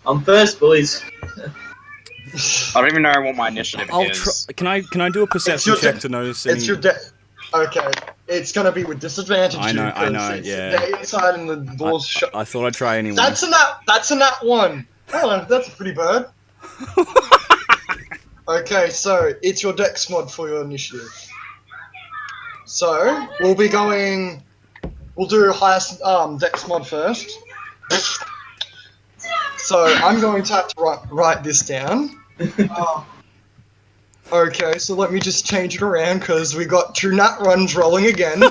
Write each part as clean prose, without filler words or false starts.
I'm first, boys. I don't even know what my initiative is. Can I do a perception check to notice any? It's your Okay, it's gonna be with disadvantage. I know, yeah. They're inside and the door's shut. I thought I'd try anyway. That's a nat 1. Oh, that's a pretty bird. Okay, so it's your dex mod for your initiative. So we'll do highest dex mod first. So I'm going to have to write this down. Okay, so let me just change it around because we got 2 nat runs rolling again.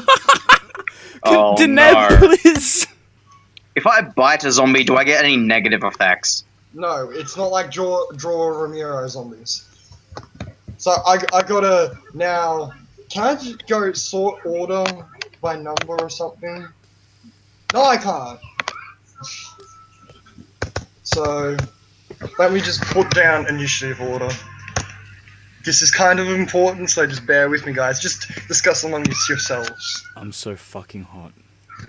Oh, no. Please. If I bite a zombie, do I get any negative effects? No, it's not like draw Ramiro zombies. So I gotta now. Can I just go sort order by number or something? No, I can't. So let me just put down initiative order. This is kind of important, so just bear with me, guys. Just discuss amongst yourselves. I'm so fucking hot.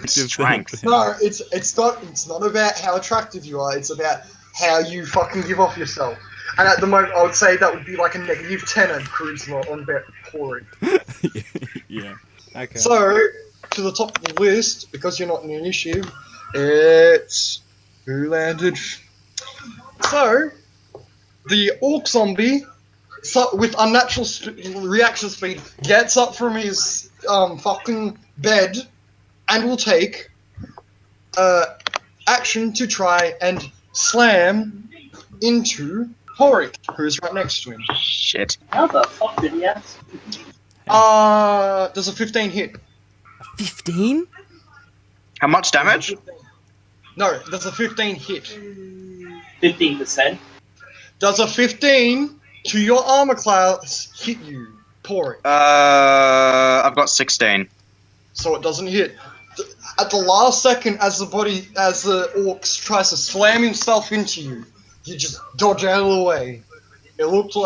Strength. No, it's not about how attractive you are. It's about how you fucking give off yourself. And at the moment, I would say that would be like a -10 on charisma on bet pouring. Yeah. Okay. So to the top of the list, because you're not in the initiative, it's who landed. So the orc zombie. So, with unnatural reaction speed, gets up from his fucking bed and will take action to try and slam into Horik, who is right next to him. Shit. How the fuck did he ask? Does a 15 hit? 15? How much damage? No, does a 15 hit? 15%. Does a 15 to your armor class hit you, Pori? I've got 16. So it doesn't hit. At the last second, as the orc tries to slam himself into you, you just dodge out of the way. It looked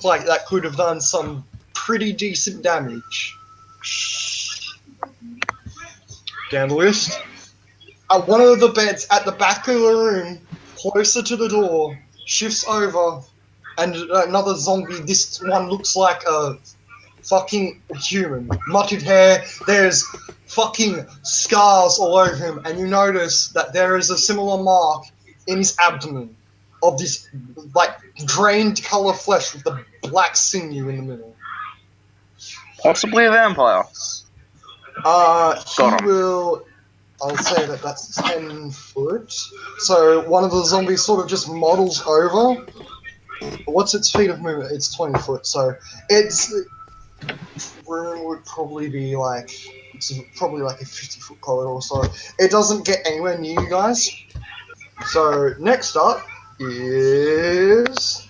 like that could have done some pretty decent damage. Down the list. One of the beds at the back of the room, closer to the door, shifts over, and another zombie. This one looks like a fucking human. Mutted hair. There's fucking scars all over him, and you notice that there is a similar mark in his abdomen of this like drained color flesh with the black sinew in the middle. Possibly a vampire. He will. I'll say that that's 10 foot. So one of the zombies sort of just models over. What's its speed of movement? It's 20 foot. So its room would probably be like, it's probably like a 50-foot corridor. So it doesn't get anywhere near you guys. So next up is.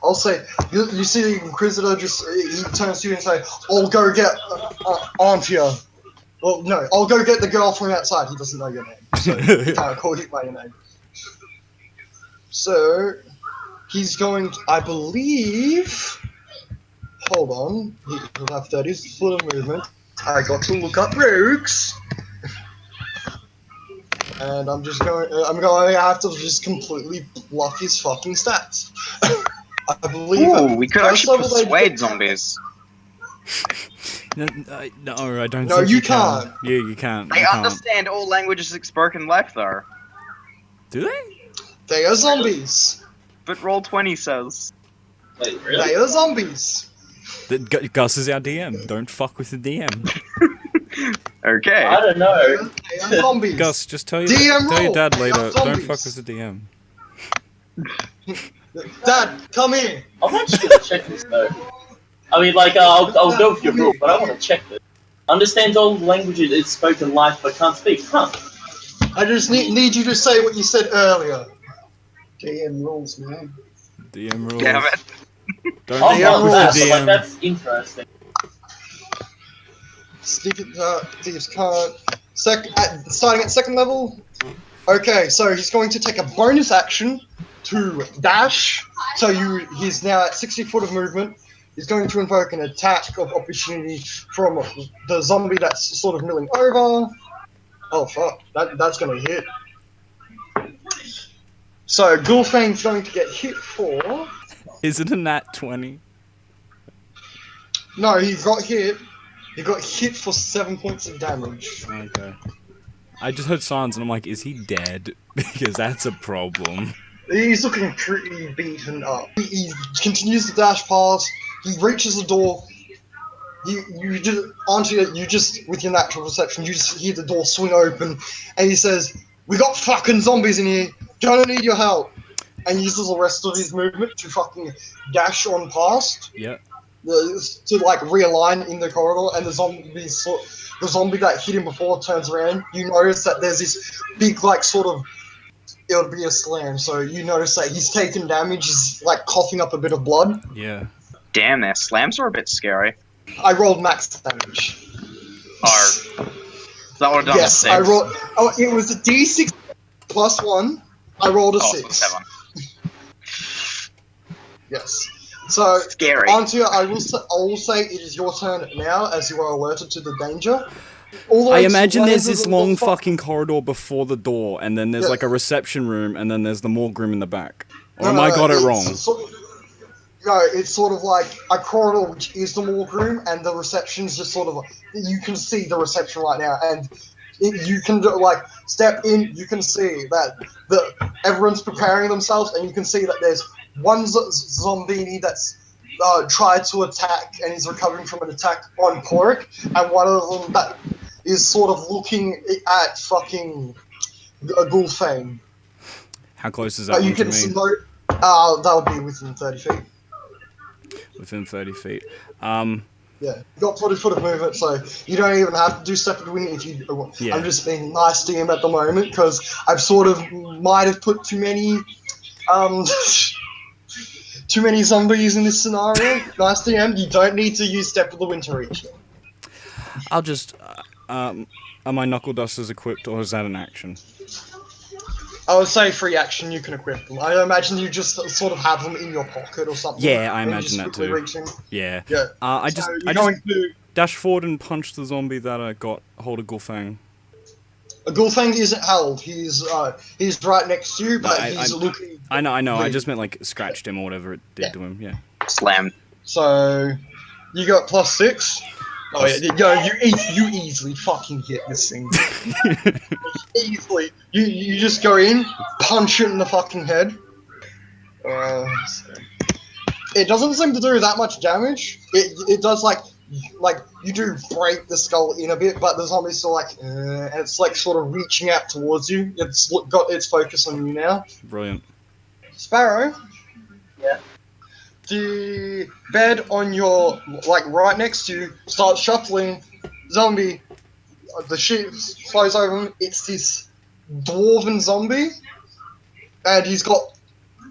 I'll say, you see the Inquisitor he turns to you and say, I'll go get Anthea. Well, no, I'll go get the girl from outside. He doesn't know your name, so he can't call you by your name. So, he's going to, I believe, hold on, he'll have 30 foot of movement. I got to look up rogues. And I'm going to have to just completely block his fucking stats. I believe. Ooh, we could actually persuade zombies. No, I don't. No, think you can. can't. Yeah, you can't. They understand all languages spoken left, though. Do they? They are zombies. But Roll20 says. Wait, really? They are zombies. Gus is our DM. Don't fuck with the DM. Okay. I don't know. They are zombies. Gus, just tell DM your dad roll. later. They are Don't zombies. fuck with the DM. Dad, come here. I'm actually gonna check this though. I mean, like, I'll go with your rule, but I want to check this. Understands all languages is spoken live but can't speak. Huh. I just need you to say what you said earlier. DM rules, man. DM rules. Damn it. Don't Oh, fuck with that, the but, like, DM. that's interesting. Thieves can't. Starting at second level. Okay, so he's going to take a bonus action to dash. So he's now at 60 foot of movement. He's going to invoke an attack of opportunity from the zombie that's sort of milling over. Oh fuck, that's gonna hit. So Gulfang's going to get hit for. Is it a nat 20? No, he got hit. He got hit for 7 points of damage. Okay. I just heard silence and I'm like, is he dead? Because that's a problem. He's looking pretty beaten up. He continues to dash past. He reaches the door. You just with your natural perception, you just hear the door swing open, and he says, "We got fucking zombies in here. Gonna need your help." And he uses the rest of his movement to fucking dash on past. Yeah. To like realign in the corridor, and the zombie that hit him before turns around. You notice that there's this big like sort of. It would be a slam, so you notice that he's taken damage, he's like coughing up a bit of blood. Yeah. Damn, their slams are a bit scary. I rolled max damage. Oh. That would have done Yes, a 6. I rolled. Oh, it was a D6 plus 1. I rolled a 6. 7. Yes. So, Scary. onto I will say it is your turn now, as you are alerted to the danger. Although I it's imagine there's whatever this the long fuck- fucking corridor before the door, and then there's Yeah. like a reception room, and then there's the morgue room in the back. Or am I got it wrong? No, it's sort of like a corridor which is the morgue room, and the reception's just sort of you can see the reception right now, and you can like step in. You can see that everyone's preparing themselves, and you can see that there's one zombie that's tried to attack and is recovering from an attack on Pork, and one of them that is sort of looking at fucking Gulfang. How close is that You one to can see me? that would be within 30 feet. Within 30 feet. Yeah, you got 40 foot of movement, so you don't even have to do step of the wind if you. Yeah. I'm just being nice to him at the moment because I've sort of might have put too many zombies in this scenario. Nice to him. You don't need to use step of the wind to reach them. I'll just... are my knuckle dusters equipped, or is that an action? I would say free action. You can equip them. I imagine you just sort of have them in your pocket or something. Yeah, I and imagine just that quickly too. reaching. Yeah. Yeah. I So just you're going to. dash forward and punch the zombie that got hold of Gulfang. Gulfang isn't held. He's right next to you, but No, he's looking. I know. I Really? just meant like scratched him or whatever it did Yeah. to him. Yeah. Slammed. So you got +6. Oh yeah, you easily fucking hit this thing. Easily. You just go in, punch it in the fucking head. It doesn't seem to do that much damage. It does like you do break the skull in a bit, but the zombie's still like, and it's like sort of reaching out towards you. It's got its focus on you now. Brilliant. Sparrow. Yeah. The bed on your like right next to you starts shuffling. Zombie. The sheet flows over him. It's this dwarven zombie, and he's got,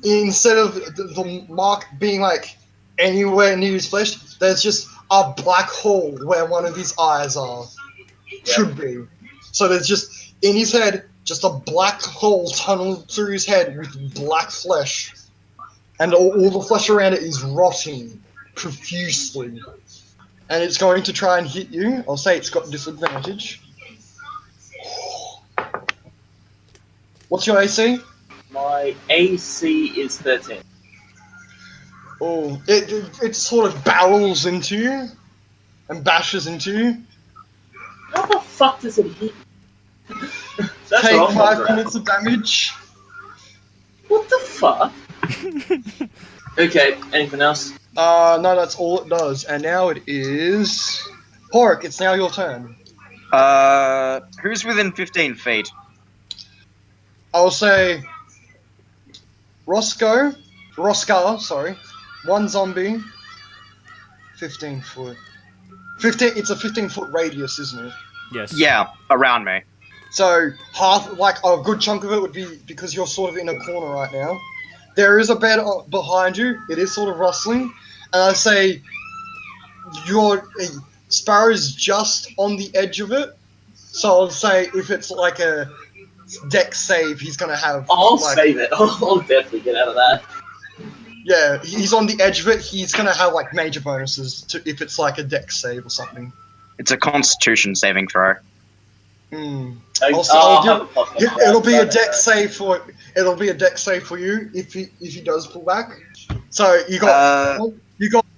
instead of the mark being like anywhere near his flesh, there's just a black hole where one of his eyes are. Should be. So there's just in his head just a black hole tunneled through his head with black flesh. And all the flesh around it is rotting profusely. And it's going to try and hit you. I'll say it's got disadvantage. What's your AC? My AC is 13. Oh, it sort of barrels into you and bashes into you. How the fuck does it hit? That's Take wrong, 5 Brad. minutes of damage. What the fuck? Okay, anything else? No, that's all it does. And now it is... Pork, it's now your turn. Who's within 15 feet? I'll say... Roscar, sorry. One zombie. 15 foot. It's a 15-foot radius, isn't it? Yes. Yeah, around me. So, half, like, a good chunk of it would be because you're sort of in a corner right now. There is a bed behind you. It is sort of rustling. And I say, your Sparrow's just on the edge of it. So I'll say if it's like a dex save, he's going to have... I'll like, save it. I'll definitely get out of that. Yeah, he's on the edge of it. He's going to have, like, major bonuses to if it's like a dex save or something. It's a Constitution saving throw. I'll have a give, plus one. it'll be a deck save for you if he does pull back. So you got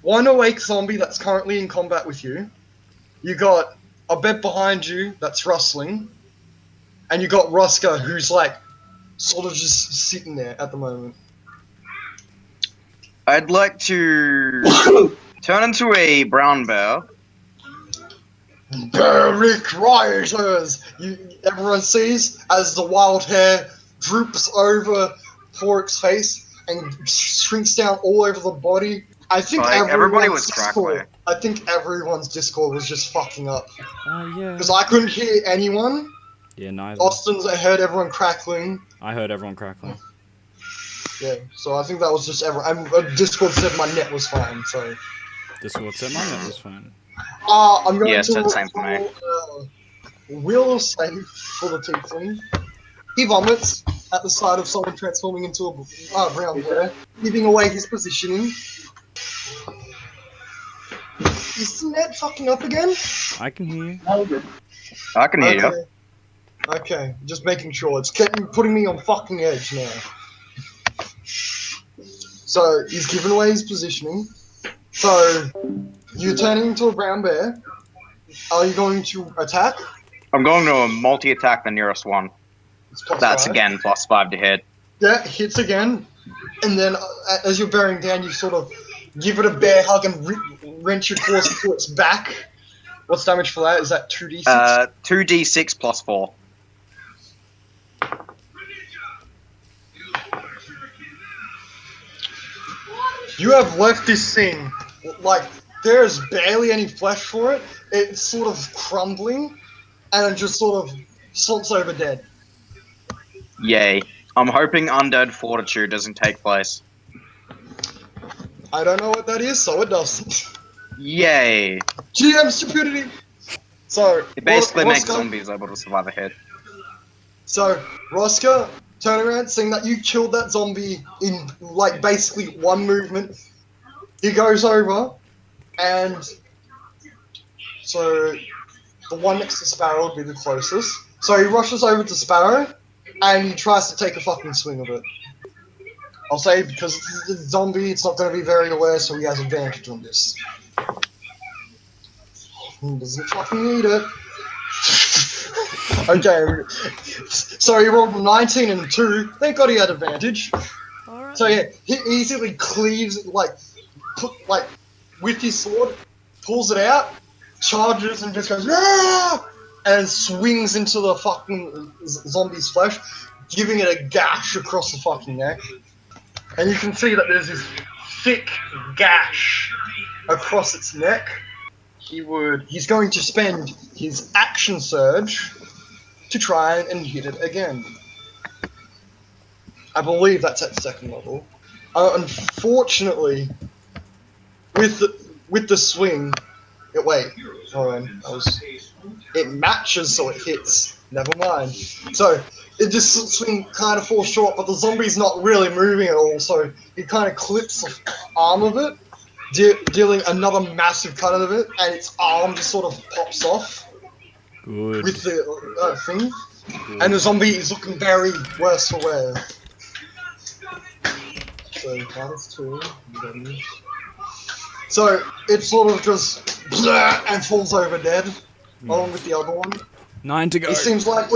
one awake zombie that's currently in combat with you. You got a bed behind you that's rustling, and you got Roscoe who's like sort of just sitting there at the moment. I'd like to turn into a brown bear. Barrick rioters! Everyone sees as the wild hair droops over Pork's face and shrinks down all over the body. I think Like, everybody was Discord. crackling. I think everyone's Discord was just fucking up Oh yeah. because I couldn't hear anyone. Yeah, neither. I heard everyone crackling. I heard everyone crackling. Yeah, so I think that was just everyone. Discord said my net was fine, so. Discord said my net was fine. I'm going Yeah, to said the same for me. will save for the tiefling. He vomits at the sight of someone transforming into a brown bear, giving away his positioning. Is the net fucking up again? I can hear you. No, good. I can hear you. Okay, just making sure. It's putting me on fucking edge now. So, he's given away his positioning. So, you're turning into a brown bear. Are you going to attack? I'm going to a multi-attack the nearest one. It's plus That's 5. again +5 to hit. Yeah, hits again. And then, as you're bearing down, you sort of give it a bear hug and wrench your claws into its back. What's damage for that? Is that 2d6? 2d6 +4. You have left this thing, like, there's barely any flesh for it. It's sort of crumbling, and it just sort of slumps over dead. Yay. I'm hoping Undead Fortitude doesn't take place. I don't know what that is, so it doesn't. Yay. GM stupidity! So, It basically makes Roscoe, zombies able to survive a hit. So, Roscoe, turn around, seeing that you killed that zombie in, like, basically one movement. He goes over, and so the one next to Sparrow would be the closest. So he rushes over to Sparrow, and he tries to take a fucking swing of it. I'll say because it's a zombie, it's not going to be very aware, so he has advantage on this. He doesn't fucking need it. Okay, so he rolled 19 and 2. Thank God he had advantage. Alright. So yeah, he easily cleaves, with his sword, pulls it out, charges and just goes, "Ah!" and swings into the fucking zombie's flesh, giving it a gash across the fucking neck. And you can see that there's this thick gash across its neck. He's going to spend his action surge to try and hit it again. I believe that's at second level. Unfortunately, with the swing, it matches, so it hits. Never mind. So it just swing kind of falls short, but the zombie's not really moving at all. So he kind of clips the arm of it, dealing another massive cut of it, and its arm just sort of pops off Good. with the thing. Good. And the zombie is looking very worse for wear. So -2. So it sort of just and falls over dead, along with the other one. 9 to go. It seems like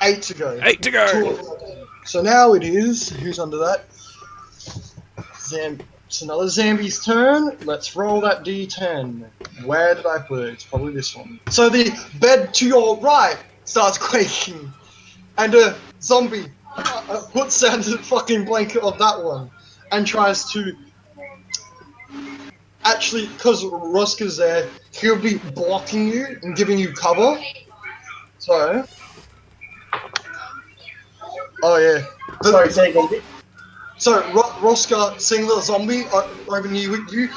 8 to go. 8 to go. 2 of them are dead. So now it is who's under that? It's another Zambi's turn. Let's roll that D10. Where did I put it? It's probably this one. So the bed to your right starts quaking, and a zombie puts down the fucking blanket of that one and tries to. Actually, because Roscoe's there, he'll be blocking you and giving you cover. So. Oh yeah. Sorry, say again. So Roscoe, seeing the zombie over near you,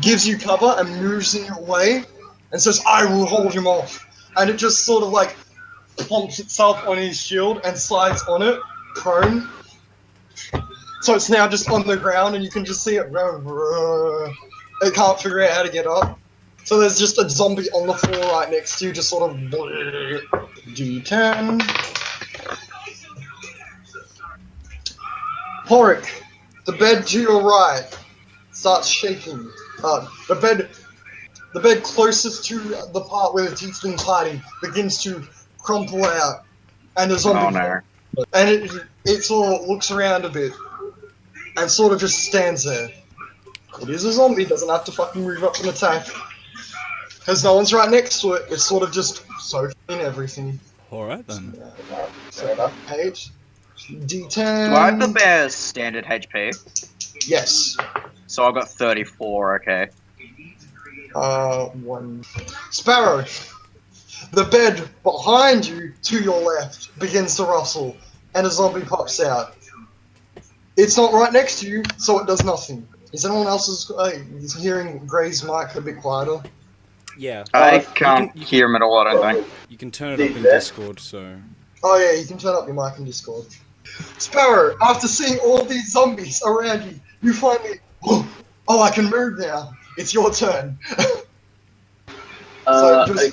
gives you cover and moves in your way, and says, "I will hold him off." And it just sort of like plumps itself on his shield and slides on it, prone. So it's now just on the ground, and you can just see it. It can't figure out how to get up. So there's just a zombie on the floor right next to you, just sort of D10. Horik, the bed to your right starts shaking. The bed closest to the part where the tiefling's hiding begins to crumple out, and the zombie. Oh no. And it sort of looks around a bit, and sort of just stands there. It is a zombie, doesn't have to fucking move up and attack. Because no one's right next to it, it's sort of just soaking in everything. Alright then. So that page. D10. Do I have the bear's standard HP? Yes. So I got 34, okay. One. Sparrow. The bed behind you, to your left, begins to rustle, and a zombie pops out. It's not right next to you, so it does nothing. Is anyone else's hearing Gray's mic a bit quieter? Yeah. I can't hear him at all, I don't think. You can turn it up in Discord, so... Oh yeah, you can turn up your mic in Discord. Sparrow, after seeing all these zombies around you, you finally... Oh, I can move now. It's your turn. Okay.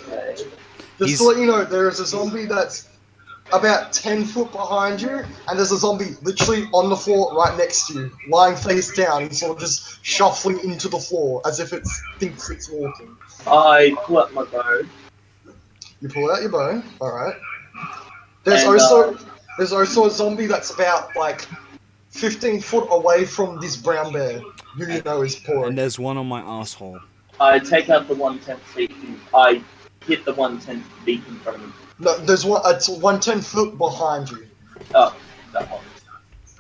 Just to let you know, there is a zombie that's about 10 foot behind you, and there's a zombie literally on the floor right next to you, lying face down and sort of just shuffling into the floor as if it thinks it's walking. I pull out my bow. You pull out your bow, alright. There's also a zombie that's about like 15 foot away from this brown bear, who you know is poor. And there's one on my asshole. I take out the 110 feet. I hit the 110 feet in front of me. No, there's one. It's 110 foot behind you. Oh, that one.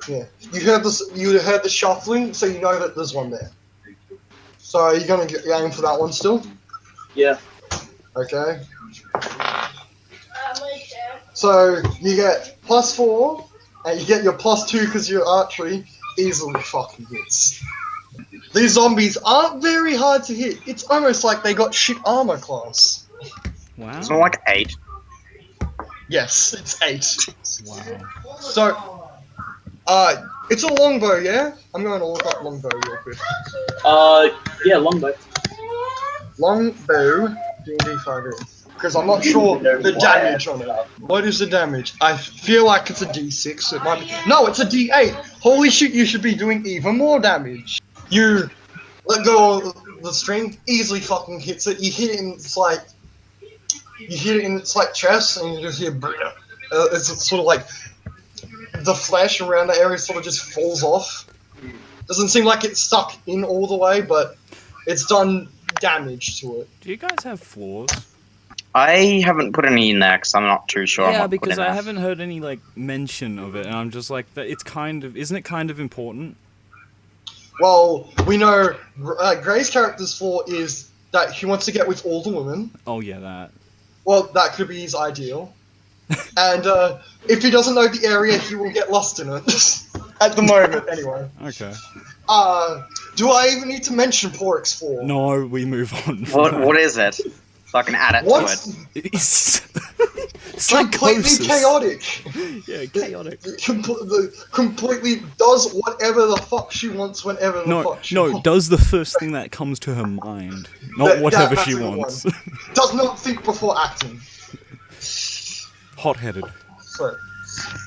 Yeah, you heard this. You heard the shuffling, so you know that there's one there. So are you gonna aim for that one still? Yeah. Okay. So you get +4, and you get your +2 because you're archery. Easily fucking hits. These zombies aren't very hard to hit. It's almost like they got shit armor class. Wow. It's not like 8. Yes, it's 8. Wow. So, it's a longbow, yeah? I'm going to look up longbow real quick. Yeah, longbow. Longbow, D&D 5e. Because I'm not sure the damage on it. What is the damage? I feel like it's a D6, so it might be... No, it's a D8! Holy shit, you should be doing even more damage. You let go of the string, easily fucking hits it. You hit it in its like... You hit it in its like chest, and you just hear... it's sort of like... The flesh around the area sort of just falls off. Doesn't seem like it's stuck in all the way, but it's done damage to it. Do you guys have flaws? I haven't put any in there because I'm not too sure. Yeah, because I haven't heard any like mention of it, and I'm just like, it's kind of, isn't it kind of important? Well, we know Gray's character's flaw is that he wants to get with all the women. Oh yeah, that. Well, that could be his ideal. And if he doesn't know the area, he will get lost in it. At the moment, anyway. Okay. Do I even need to mention Porik's flaw? No, we move on. What is it? So I can add it What? to it. It's Completely psychosis. chaotic. Yeah, chaotic. Completely does whatever the fuck she wants whenever the fuck she wants. Does the first thing that comes to her mind, not whatever she wants. Does not think before acting. Hot-headed. So,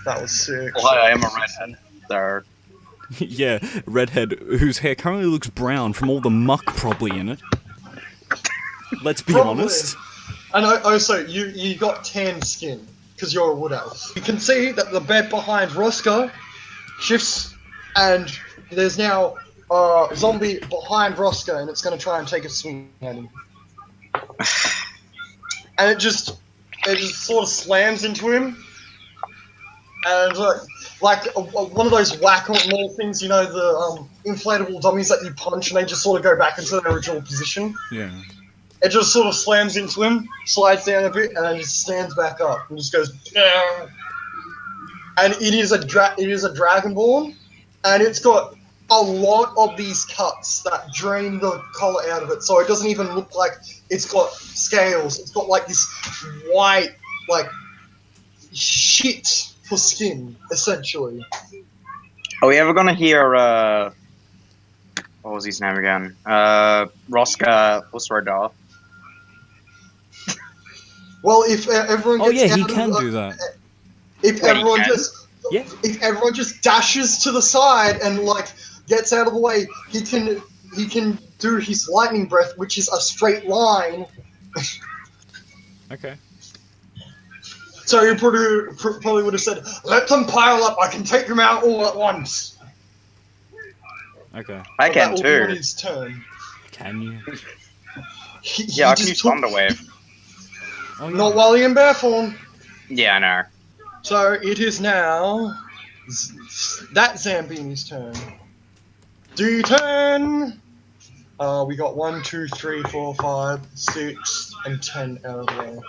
that was sick. Well, I am a redhead. So. Yeah, redhead whose hair currently looks brown from all the muck probably in it. Let's be honest. And also, you got tan skin, because you're a wood elf. You can see that the bed behind Roscoe shifts, and there's now a zombie behind Roscoe, and it's going to try and take a swing at him. And it just sort of slams into him, and like one of those whack-a-mole things, you know, the inflatable dummies that you punch, and they just sort of go back into their original position. Yeah. It just sort of slams into him, slides down a bit, and then just stands back up and just goes. "Nah." And it is a dragonborn, and it's got a lot of these cuts that drain the color out of it, so it doesn't even look like it's got scales. It's got like this white, like shit for skin, essentially. Are we ever gonna hear? What was his name again? Rosca Usradar. Well, if everyone Oh gets yeah, he out can of, do that. If Wait, everyone he can? just Yeah. if everyone just dashes to the side and like gets out of the way, he can do his lightning breath, which is a straight line. Okay. So you probably would have said, "Let them pile up. I can take them out all at once." Okay. I But can that will be on too. his turn. Can you? He Yeah, I can just use took Thunder Wave. Oh yeah. not while he in bear form. Yeah, I know. So it is now that Zambini's turn. D10. We got 1, 2, 3, 4, 5, 6, and 10 out of the way.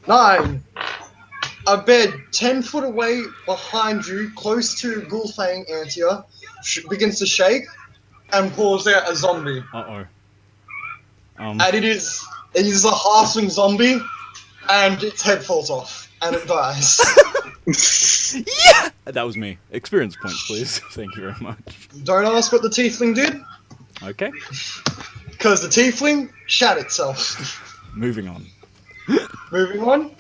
9. A bed 10 foot away behind you, close to Gulfang Antia, begins to shake and pulls out a zombie. Uh oh. And it is a halfling zombie, and its head falls off and it dies. Yeah! That was me. Experience points, please. Thank you very much. Don't ask what the tiefling did, Okay. because the tiefling shat itself. Moving on. Moving on.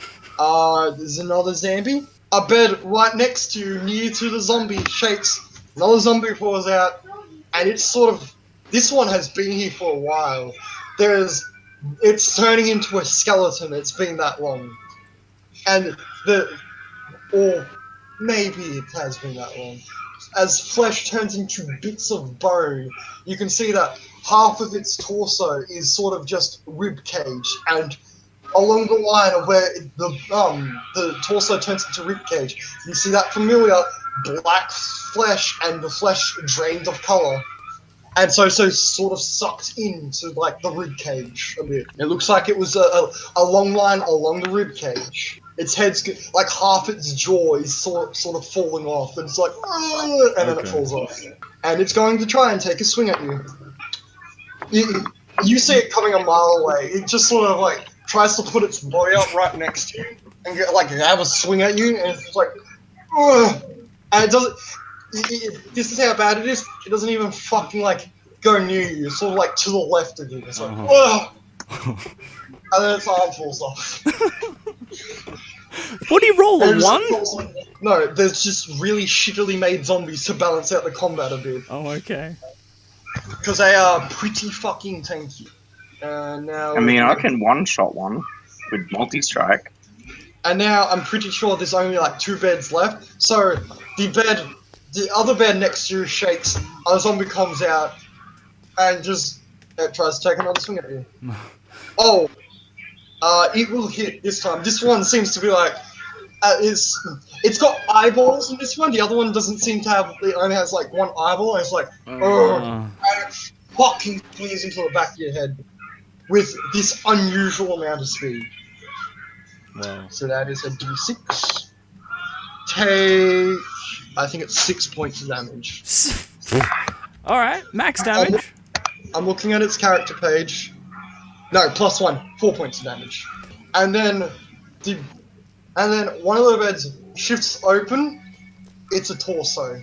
There's another zombie. A bed right next to you, near to the zombie, shakes. Another zombie falls out, and it's sort of. This one has been here for a while. It's turning into a skeleton. It's been that long, and or maybe it has been that long. As flesh turns into bits of bone, you can see that half of its torso is sort of just rib cage, and along the line of where the torso turns into rib cage, you see that familiar black flesh, and the flesh drained of color, and so sort of sucked into like the rib cage a bit. It looks like it was a long line along the rib cage. Its head's like half its jaw is sort of falling off, and it's like, and then it Okay. falls off, and it's going to try and take a swing at you. You see it coming a mile away. It just sort of like tries to put its body up right next to you and have a swing at you, and it's just like, ugh. And it doesn't. This is how bad it is. It doesn't even fucking like go near you. It's sort of like to the left of you. It's like, ugh. And then its arm falls off. What do you roll? And A it just 1? falls like- No, there's just really shittily made zombies to balance out the combat a bit. Oh, okay. Because they are pretty fucking tanky. Now. I mean, I can one-shot one with multi-strike. And now I'm pretty sure there's only like 2 beds left. So the other bed next to you shakes. A zombie comes out and just tries to take another swing at you. Oh, it will hit this time. This one seems to be like it's got eyeballs in this one. The other one doesn't seem to have. It only has like one eyeball. And it's like, and it fucking flees into the back of your head with this unusual amount of speed. Wow. So that is a d6. Take, I think it's 6 points of damage. Alright, max damage. I'm looking at its character page. No, +1, 4 points of damage. And then one of the beds shifts open. It's a torso.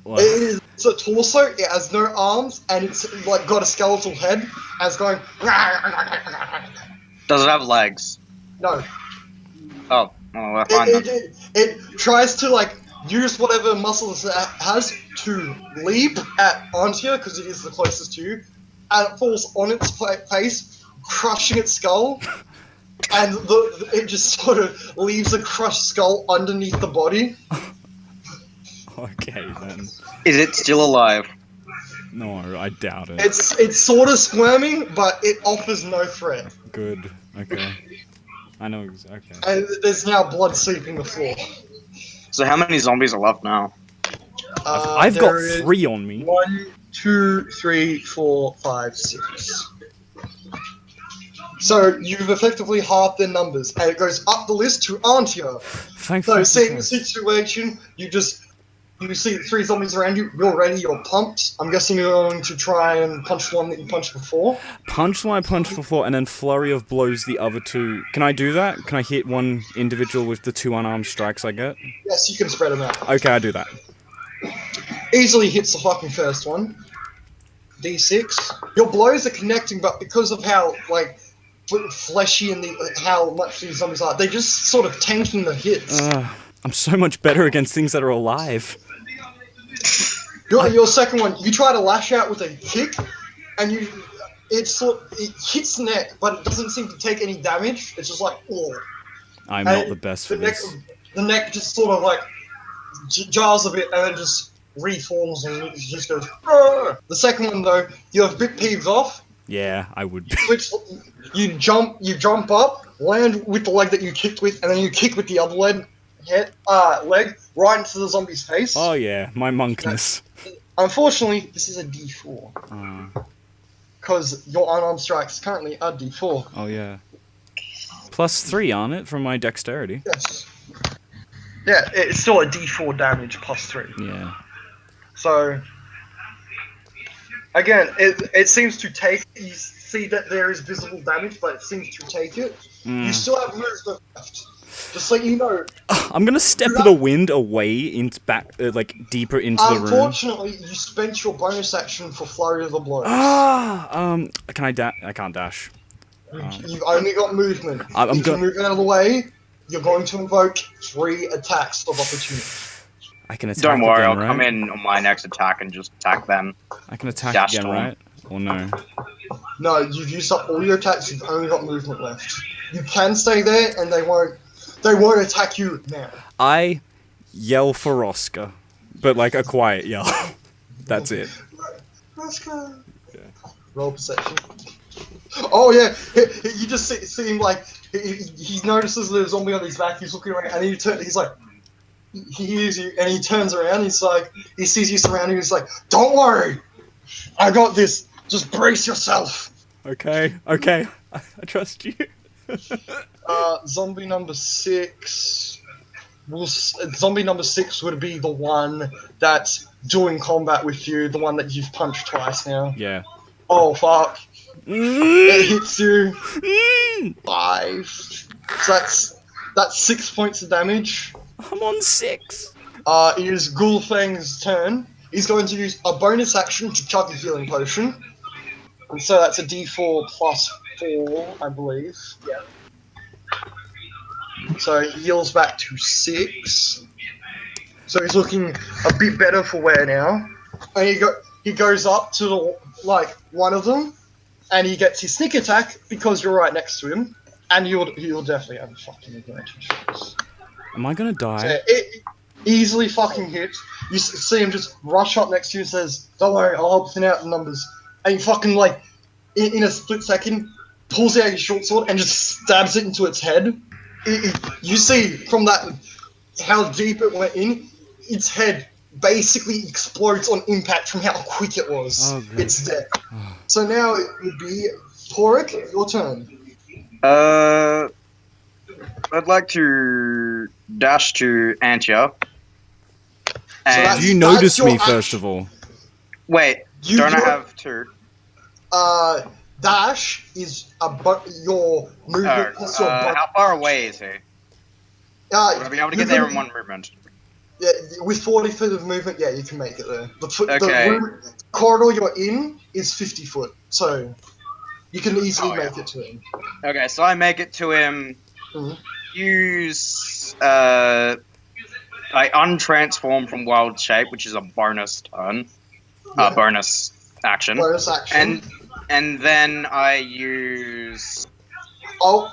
What? It's a torso. It has no arms, and it's like got a skeletal head. And it's going. Does it have legs? No. Oh, well, we're fine then. It tries to like use whatever muscles it has to leap at Antia because it is the closest to you, and it falls on its face, crushing its skull, and it just sort of leaves a crushed skull underneath the body. Okay, then. Is it still alive? No, I doubt it. It's sort of squirming, but it offers no threat. Good. Okay. I know. Okay. And there's now blood sweeping the floor. So how many zombies are left now? I've got there is 3 on me. 1, 2, 3, 4, 5, 6. So you've effectively halved their numbers, and it goes up the list to Antia. Thank So fucking seeing the Christ. situation, you see 3 zombies around you, you're ready, you're pumped. I'm guessing you're going to try and punch the one that you punched before. Punch the one I punched before, and then flurry of blows the other 2. Can I do that? Can I hit one individual with the 2 unarmed strikes I get? Yes, you can spread them out. Okay, I do that. Easily hits the fucking first one. D6. Your blows are connecting, but because of how, like, fleshy and how much these zombies are. They're just sort of tanking the hits. I'm so much better against things that are alive. Your second one, you try to lash out with a kick, and it hits the neck, but it doesn't seem to take any damage. It's just like, oh. I'm not the best for this. The neck just sort of like jars a bit, and then just reforms, and it just goes. Argh! The second one though, you're a bit peeved off. Yeah, I would be. Which you jump up, land with the leg that you kicked with, and then you kick with the other leg right into the zombie's face. Oh yeah, my monkness. Unfortunately, this is a D4. Because your unarmed strikes currently are D4. Oh yeah. +3 on it from my dexterity. Yes. Yeah, it's still a D4 damage +3. Yeah. So, again, it seems to take. You see that there is visible damage, but it seems to take it. You still have movement left. Just so you know. I'm gonna step the wind away into back, like deeper into the room. Unfortunately, you spent your bonus action for flurry of the blows. Can I dash? I can't dash. You've only got movement. If you move out of the way, you're going to invoke 3 attacks of opportunity. I can attack. Don't worry, again, I'll right? come in on my next attack and just attack them. I can attack Dash again, storm. right? Or no? No, you've used up all your attacks. You've only got movement left. You can stay there, and they won't attack you now. I yell for Oscar, but like a quiet yell. That's it. Oscar. Yeah. Roll perception. Oh yeah, you just see him like he notices there's a zombie on his back. He's looking around, and he's like, he hears you, and he turns around. He's like, he sees you surrounding. He's like, "Don't worry, I got this. Just brace yourself." Okay, I trust you. Zombie number 6. Zombie number 6 would be the one that's doing combat with you, the one that you've punched twice now. Yeah. Oh fuck! It hits you. 5. So that's 6 points of damage. I'm on 6. It is Gulfang's turn. He's going to use a bonus action to chug a healing potion. And so that's a D4 +4, I believe. Yeah. So he heals back to 6. So he's looking a bit better for wear now. And he goes up to one of them, and he gets his sneak attack because you're right next to him, and he'll definitely have a fucking advantage. Am I gonna die? So it easily fucking hits. You see him just rush up next to you and says, "Don't worry, I'll help thin out the numbers." And he fucking in a split second pulls out his short sword and just stabs it into its head. You see from that how deep it went in. Its head basically explodes on impact from how quick it was. Oh, it's dead. So now it would be Torek, your turn. I'd like to dash to Antia. And Do you notice your me first of all? wait, don't I have to? Dash is your movement plus your how far away is he? Would I be able to get there in one movement? Yeah, with 40 feet of movement, yeah, you can make it there. Okay. The corridor you're in is 50 foot, so you can easily make it to him. Okay, so I make it to him. Mhm. Use I untransform from wild shape, which is a bonus turn. Yeah. Bonus action. Bonus action. And then I use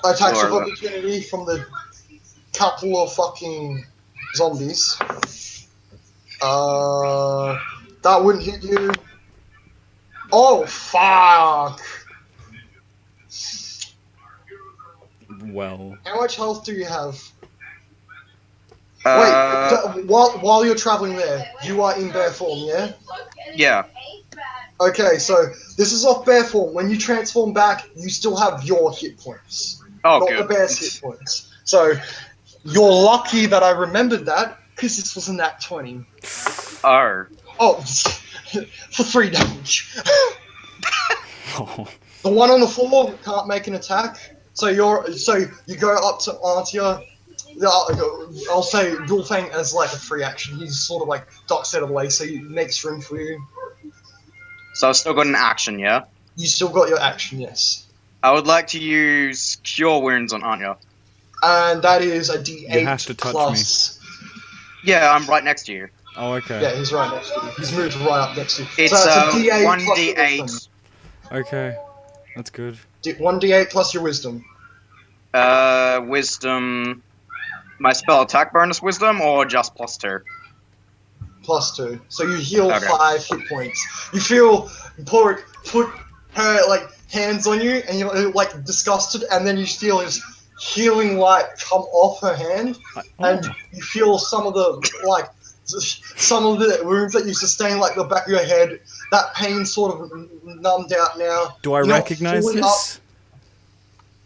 Attacks of Or- opportunity from the couple of fucking zombies. That wouldn't hit you. Oh, fuck! Well, How much health do you have? Uh, Wait, while you're traveling there, you are in bear form, yeah? yeah. Okay, so this is off bear form. When you transform back, you still have your hit points. Oh, not good. the bear's hit points. So, you're lucky that I remembered that, because this was a nat 20. Oh. Oh, for 3 damage. oh, The one on the floor can't make an attack, so you go up to Artia. I'll say Gulfang as like a free action. He's sort of ducks out of the way, so he makes room for you. So I've still got an action, yeah? You still got your action, yes. I would like to use Cure Wounds on Anya. And that is a D8 You have to touch plus. Yeah, I'm right next to you. Oh, okay. Yeah, he's right next to you. He's moved right up next to you. It's so that's a D8 plus your 1d8. wisdom. Okay. That's good. 1d8 plus your wisdom. Wisdom. My spell attack bonus wisdom, or just +2? +2. So you heal Okay. 5 hit points. You feel Pork put her like hands on you, and you're like disgusted, and then you feel his healing light come off her hand, and you feel some of the wounds that you sustained, like the back of your head. That pain sort of numbed out now. Do I You're not recognize fully this?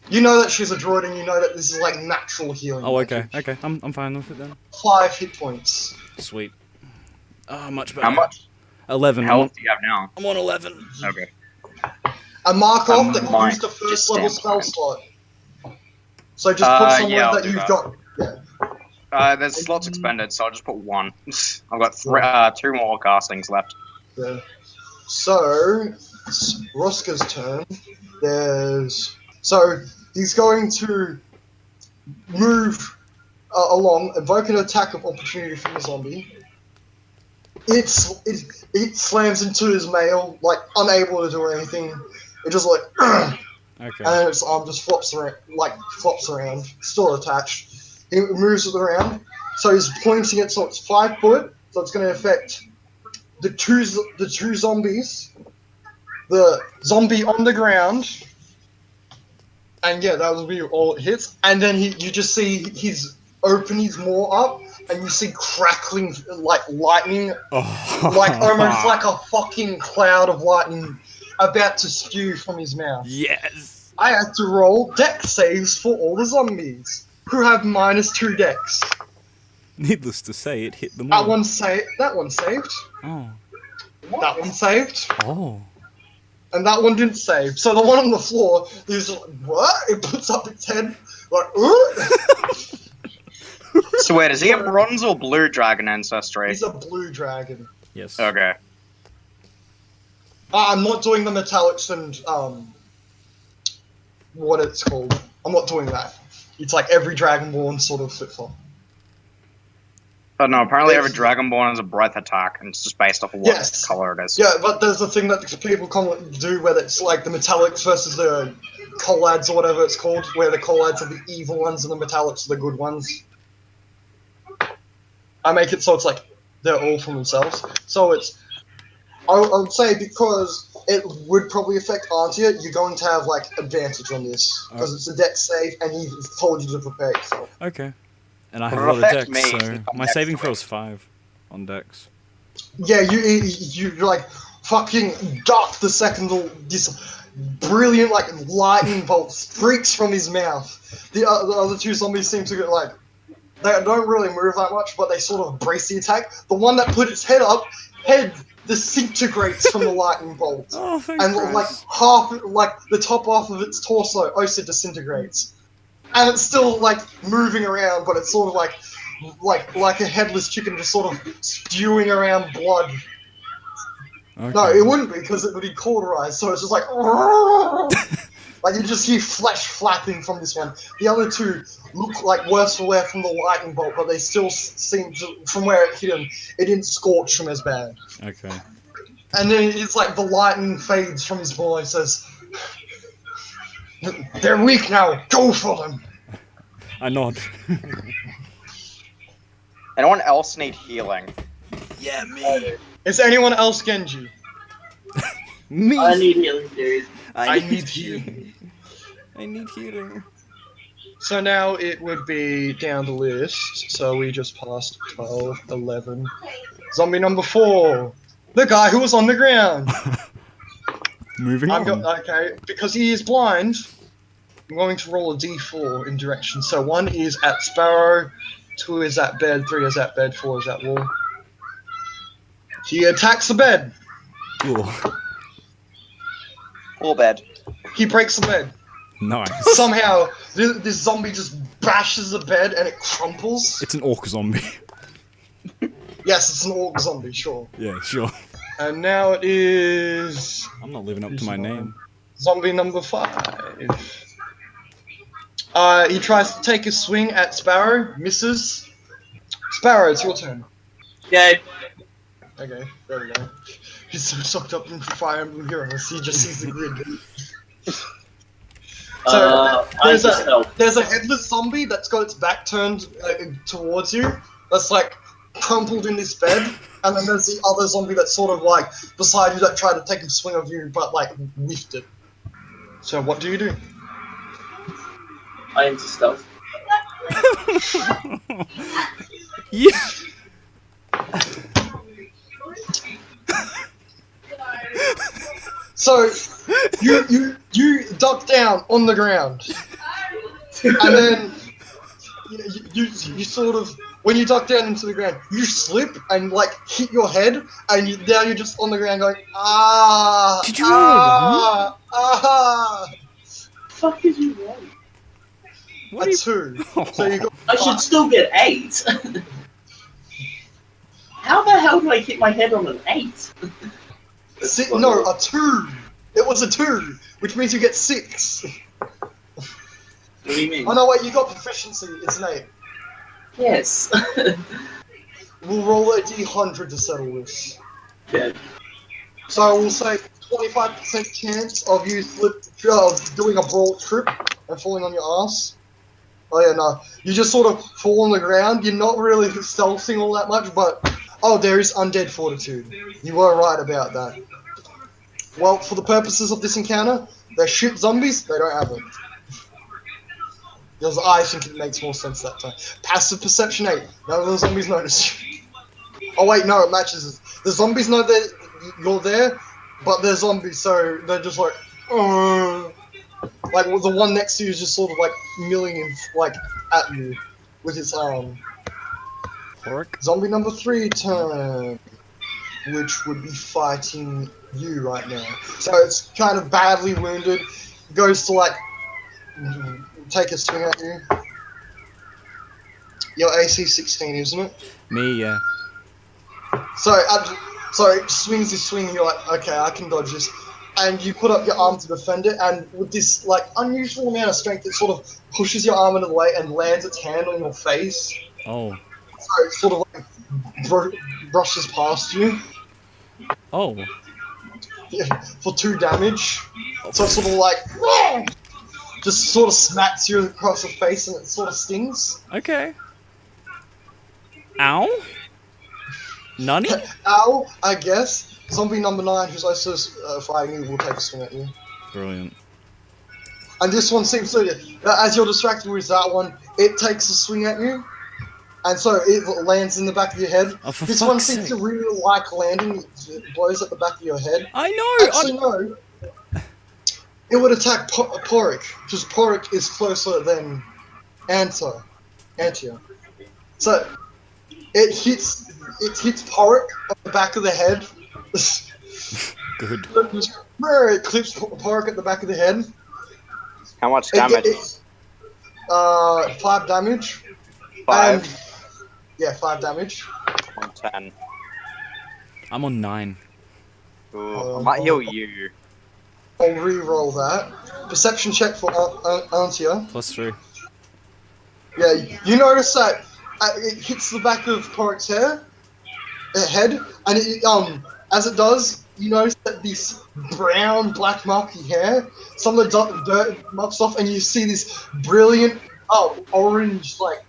You know that she's a druid, and you know that this is like natural healing. Oh, okay. Okay. I'm fine with it then. 5 hit points. Sweet. Oh, much better. How much 11. health do you have now? I'm on 11. Okay. A mark off that might used a just first level stand spell fine. slot. So just put somewhere yeah, I'll that do you've that. got. Yeah. There's slots expended, so I'll just put 1. I've got 2 more castings left. Yeah. So it's Roska's turn. So he's going to move along, invoke an attack of opportunity from the zombie. It slams into his mail, like unable to do anything. It just like, Okay. and its arm just flops around, still attached. He moves it around, so he's pointing it, so it's 5 foot, so it's going to affect the two zombies, the zombie on the ground, and yeah, that will be all it hits. And then you just see he's open his maw up, and you see crackling like lightning, Oh. like almost like a fucking cloud of lightning about to spew from his mouth. Yes. I had to roll dex saves for all the zombies, who have -2 dex. Needless to say, it hit them all. That one saved. Oh. That one saved. Oh. And that one didn't save. So the one on the floor is like, what? It puts up its head like, So wait, is he a bronze or blue dragon ancestry? He's a blue dragon. Yes. Okay. I'm not doing the metallics and what it's called. I'm not doing that. It's like every Dragonborn sort of flip-flop. But no, apparently every Dragonborn is a breath attack, and it's just based off of what color it is. Yeah, but there's the thing that people do where it's like the metallics versus the collads or whatever it's called, where the collads are the evil ones and the metallics are the good ones. I make it so it's like they're all for themselves. So it's, I would say because it would probably affect Antia, you're going to have like advantage on this because it's a dex save and he told you to prepare yourself. Okay. And I have It'll a lot of affect dex, me so if I'm my next saving to throw it. is 5 on dex. Yeah, you like fucking duck the second this brilliant like lightning bolt streaks from his mouth. The other two zombies seem to get like, they don't really move that much, but they sort of brace the attack. The one that put its head up, head disintegrates from the lightning bolt. Oh, thank And Christ. like the top half of its torso also disintegrates. And it's still like moving around, but it's sort of like a headless chicken just sort of spewing around blood. Okay. No, it wouldn't be because it would be cauterized, so it's just like like you just hear flesh flapping from this one. The other two look like worse for wear from the lightning bolt, but they still seem to, from where it hit him, it didn't scorch him as bad. Okay. And then it's like the lightning fades from his ball and says, "They're weak now. Go for them." I nod. Anyone else need healing? Yeah, me. Is anyone else Genji? Me. I need healing, dude. I need healing. I need healing. So now it would be down the list. So we just passed 12, 11. Zombie number 4. The guy who was on the ground. Moving on. Okay, because he is blind, I'm going to roll a d4 in direction. So 1 is at Sparrow, 2 is at bed, 3 is at bed, 4 is at wall. He attacks the bed. Cool. Full bed. He breaks the bed. Nice. Somehow, this zombie just bashes the bed and it crumples. It's an orc zombie. Yes, it's an orc zombie, sure. Yeah, sure. And now it is... I'm not living up to my name. Zombie number 5. He tries to take a swing at Sparrow, misses. Sparrow, it's your turn. Okay. Okay, there we go. He's so sucked up in Fire Emblem Heroes, he just sees the grid. So there's a headless zombie that's got its back turned towards you. That's like crumpled in this bed, and then there's the other zombie that's sort of like beside you that tried to take a swing of you, but like whiffed it. So what do you do? I enter stealth. Yeah. So you duck down on the ground, and then you sort of, when you duck down into the ground, you slip and like hit your head, and now you're just on the ground going ah. Did you roll a 1? Ah. Fuck is you want? What A are you... 2. So you got. I should still get 8. How the hell do I hit my head on an 8? No, a 2. It was a 2, which means you get 6. What do you mean? Oh no, wait, you got proficiency. It's an 8. Yes. We'll roll a d100 to settle this. Okay. So we'll say 25% chance of you doing a brawl trip and falling on your ass. Oh yeah, no. You just sort of fall on the ground. You're not really stealthing all that much, but... Oh, there is undead fortitude. You were right about that. Well, for the purposes of this encounter, they're shit zombies, they don't have it. Because I think it makes more sense that time. Passive perception 8. None of the zombies notice you. Oh wait, no, it matches. The zombies know that you're there, but they're zombies, so they're just like, like the one next to you is just sort of like milling in, like at you with its arm. Pork? Zombie number 3 turn, which would be fighting you right now. So it's kind of badly wounded, goes to like take a swing at you. Your AC 16, isn't it? Me, yeah. So it swings this swing, you're like, okay, I can dodge this. And you put up your arm to defend it, and with this like unusual amount of strength, it sort of pushes your arm into the way and lands its hand on your face. Oh. So it sort of like brushes past you. Oh. Yeah, for 2 damage. So it sort of like just sort of smacks you across the face, and it sort of stings. Okay. Ow? Nunny? Ow, I guess. Zombie number 9, who's also fighting you, will take a swing at you. Brilliant. And this one seems to, as you're distracted with that one, it takes a swing at you. And so it lands in the back of your head. Oh, for this one fuck's seems sake. to really like landing. It blows at the back of your head. I know! Actually, no. It would attack Porik, because Porik is closer than Antia. So it hits Porik at the back of the head. Good. It clips Porik at the back of the head. How much damage? 5 damage. 5. And, yeah, 5 damage. On 10. I'm on 9. Ooh, I might heal you. I'll re-roll that. Perception check for Antia. +3. Yeah, you notice that it hits the back of Porik's head, and it, as it does, you notice that this brown, black, marky hair, some of the dirt mucks off, and you see this brilliant, orange, like,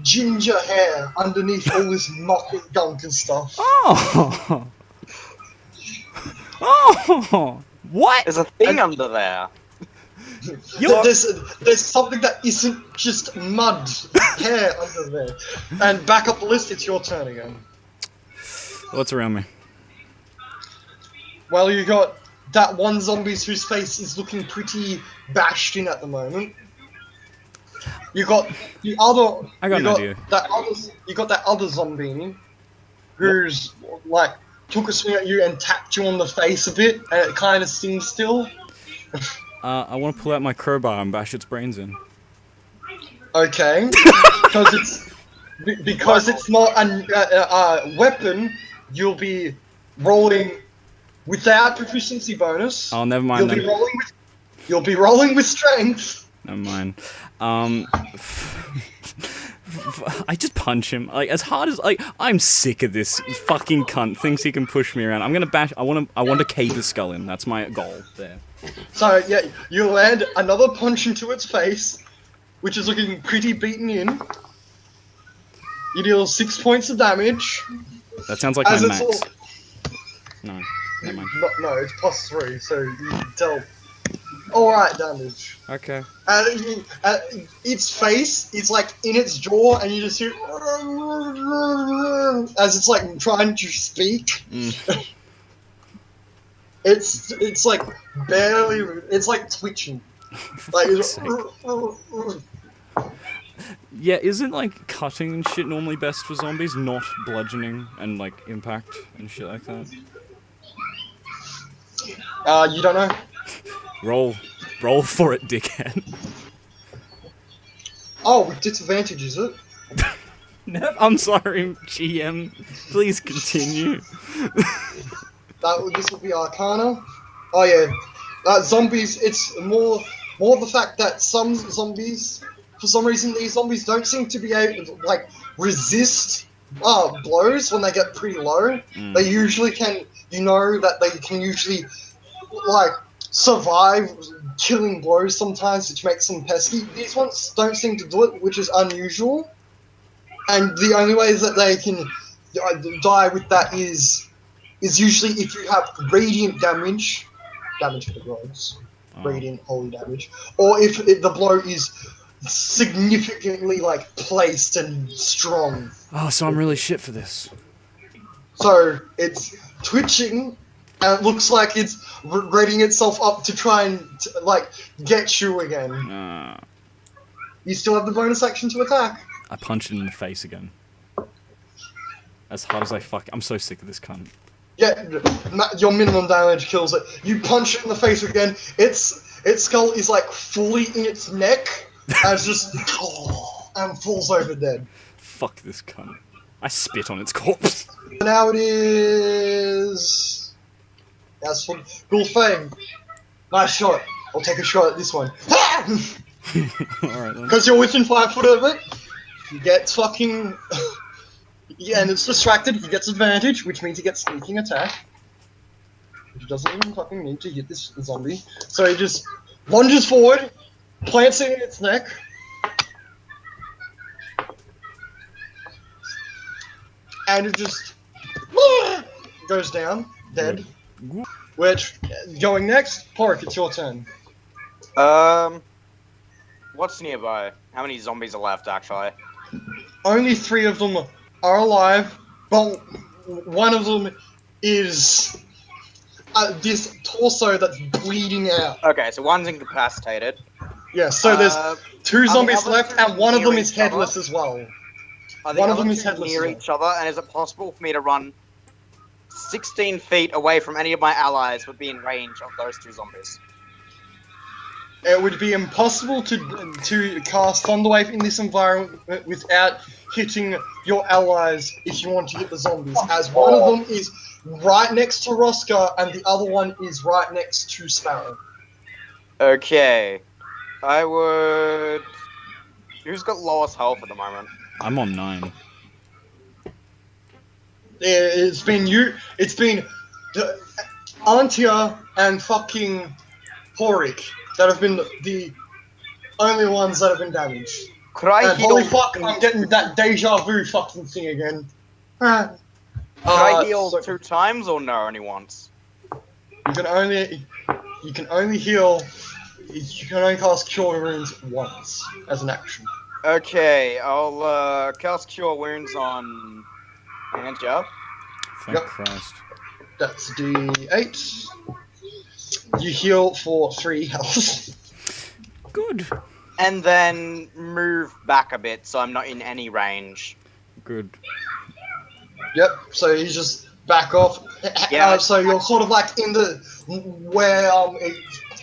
ginger hair underneath all this muck and gunk and stuff. Oh! Oh! What? There's a thing under there. There's something that isn't just mud hair under there. And back up the list, it's your turn again. What's around me? Well, you got that one zombie whose face is looking pretty bashed in at the moment. You got the other. I got an idea. You got that other zombie who's like took a swing at you and tapped you on the face a bit, and it kind of stings still. I want to pull out my crowbar and bash its brains in. Okay, because it's not a weapon, you'll be rolling without proficiency bonus. Oh, never mind You'll be then. rolling with You'll be rolling with strength. Never mind. I just punch him like as hard as like I'm sick of this fucking cunt thinks he can push me around. I'm gonna bash. I want to cave his skull in. That's my goal there. So yeah, you land another punch into its face, which is looking pretty beaten in. You deal 6 points of damage. That sounds like As my it's max. all- No, never mind. No, it's +3, so you can tell. Alright damage. Okay. Its face is like in its jaw, and you just hear as it's like trying to speak. It's like barely. It's like twitching. Like. Yeah, isn't like cutting and shit normally best for zombies, not bludgeoning and like impact and shit like that? You don't know. Roll for it, dickhead. Oh, with disadvantage, is it? No, I'm sorry, GM. Please continue. This will be Arcana. Oh yeah, zombies. It's more the fact that some zombies, for some reason, these zombies don't seem to be able to like resist blows when they get pretty low. They usually can. You know that they can usually like survive killing blows sometimes, which makes them pesky. These ones don't seem to do it, which is unusual. And the only ways that they can die with that is usually if you have radiant damage for the blows, radiant holy damage, or if the blow is significantly like placed and strong. Oh, so I'm really shit for this. So it's twitching, and it looks like it's readying itself up to try and like get you again. You still have the bonus action to attack. I punch it in the face again. As hard as I fuck. I'm so sick of this cunt. Yeah, your minimum damage kills it. You punch it in the face again. Its skull is like fully in its neck, and it's just and falls over dead. Fuck this cunt. I spit on its corpse. Now it is. That's for Gulfang. Nice shot. I'll take a shot at this one. Alright then. Because you're within 5 foot of it, you get fucking. Yeah, and it's distracted. He gets advantage, which means he gets sneaking attack. Which doesn't even fucking need to hit this zombie. So he just lunges forward, plants it in its neck. And it just goes down, dead. Which, going next, Pork, it's your turn. What's nearby? How many zombies are left, actually? Only 3 of them are alive, but one of them is this torso that's bleeding out. Okay, so one's incapacitated. Yeah, so there's 2 zombies other left, two and one of them near is each other? headless as well. Are the One of other them is two headless near as well. each other, and is it possible for me to run 16 feet away from any of my allies but be in range of those 2 zombies? It would be impossible to cast Thunderwave in this environment without hitting your allies if you want to hit the zombies, as one of them is right next to Rosca and the other one is right next to Sparrow. Okay. I would... Who's got lowest health at the moment? I'm on 9. It's been Antia and fucking Horik that have been the only ones that have been damaged. Could I And heal... holy fuck, I'm getting that deja vu fucking thing again. Could I heal so 2 times or no, only once? you can only heal. You can only cast Cure Wounds once as an action. Okay, I'll cast Cure Wounds on Antia. Thank Yep. Christ. That's D8. You heal for 3 health. Good. And then move back a bit so I'm not in any range. Good. Yep. So you just back off. Yeah. So you're sort of like in the where it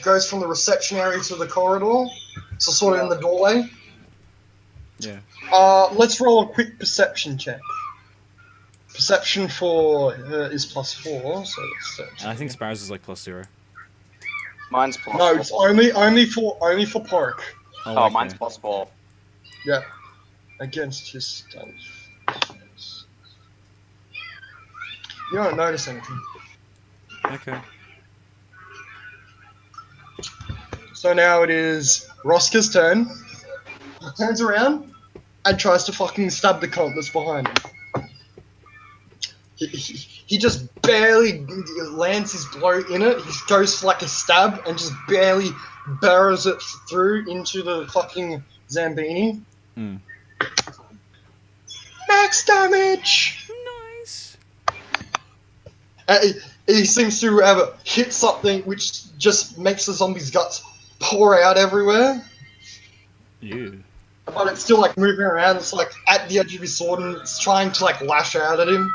goes from the reception area to the corridor. So sort of in the doorway. Yeah. Let's roll a quick perception check. Perception for is +4, so it's And I think Sparrow's is like +0. Mine's plus No, it's four. only for Pork. Oh, okay. mine's plus 4. Yeah. Against his stuff. You don't notice anything. Okay. So now it is Rosca's turn. He turns around and tries to fucking stab the cunt that's behind him. He just barely lands his blow in it. He goes for like a stab and just barely barrels it through into the fucking Zambini. Hmm. Max damage! Nice. He seems to have hit something which just makes the zombie's guts pour out everywhere. You. But it's still like moving around. It's like at the edge of his sword and it's trying to like lash out at him.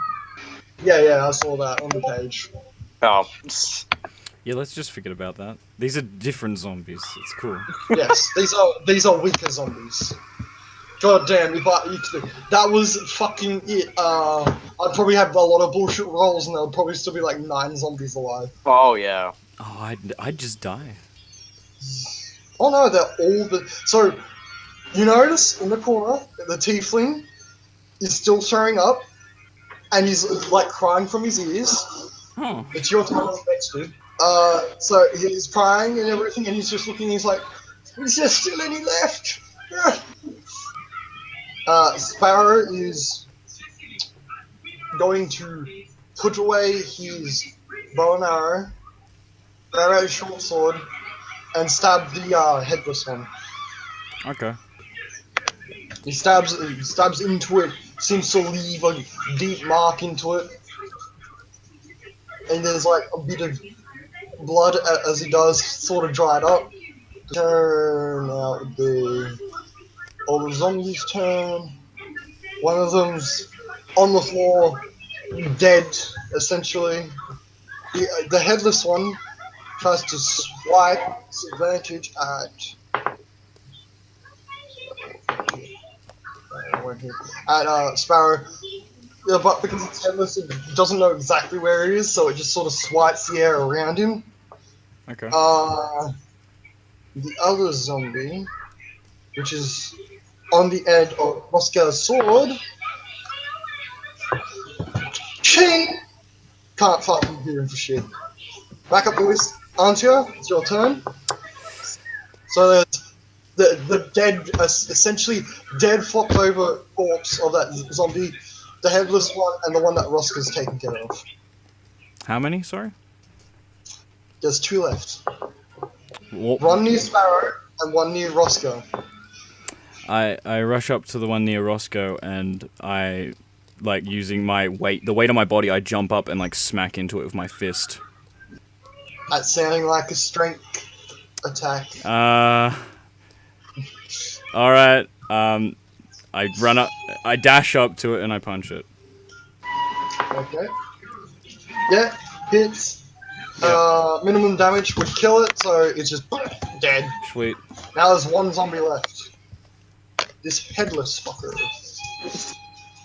Yeah, I saw that on the page. Oh. Yeah, let's just forget about that. These are different zombies. It's cool. Yes, these are weaker zombies. God damn, if that was fucking it. I'd probably have a lot of bullshit rolls and there would probably still be like 9 zombies alive. Oh, yeah. Oh, I'd just die. Oh no, they're all the. So, you notice in the corner, the tiefling is still showing up and he's like crying from his ears. Huh. It's your turn next, dude. So he's crying and everything, and he's just looking. He's like, "Is there still any left?" Sparrow is going to put away his bow and arrow, grab out his short sword, and stab the headless one. Okay. He stabs into it, seems to leave a deep mark into it, and there's like a bit of blood as he does, sort of dried up. Turn out the all the zombies' turn. One of them's on the floor, dead, essentially. The headless one tries to swipe disadvantage at Sparrow. Yeah, but because it's headless, it doesn't know exactly where he is, so it just sort of swipes the air around him. Okay. The other zombie, which is on the edge of Oscar's sword, she can't fucking hear him for shit. Back up the list, Antia, it's your turn. So there's the dead, essentially dead flopped over corpse of that zombie, the headless one, and the one that Roscoe's taken care of. How many? Sorry. There's 2 left. What? One near Sparrow and one near Roscoe. I rush up to the one near Roscoe and I, like, using my weight, the weight of my body, I jump up and like smack into it with my fist. That's sounding like a strength attack. All right. I run up, I dash up to it and I punch it. Okay. Yeah, hits. Yeah. Minimum damage would kill it, so it's just dead. Sweet. Now there's 1 zombie left. This headless fucker.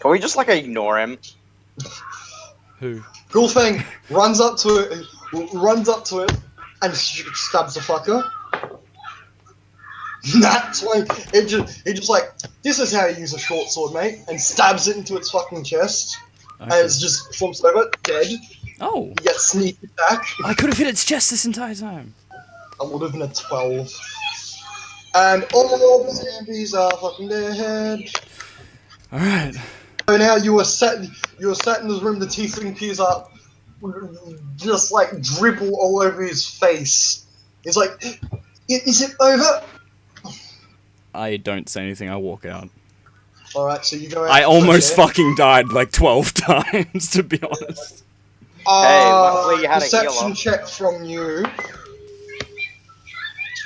Can we just, like, ignore him? Who? Gulfang runs up to it, and stabs the fucker. That's why it just like, this is how you use a short sword, mate, and stabs it into its fucking chest, Okay. and it's just slumps over, dead. Oh. You get sneak attack. I could have hit its chest this entire time. I would have been a 12. And all the zombies are fucking dead. All right. So now you are sat in this room, the tiefling peers up, just like dribble all over his face. He's like, is it over? I don't say anything. I walk out. Alright, so you go out. I to almost fresh air. fucking died like 12 times, to be honest. luckily you had a Perception healer. check from you.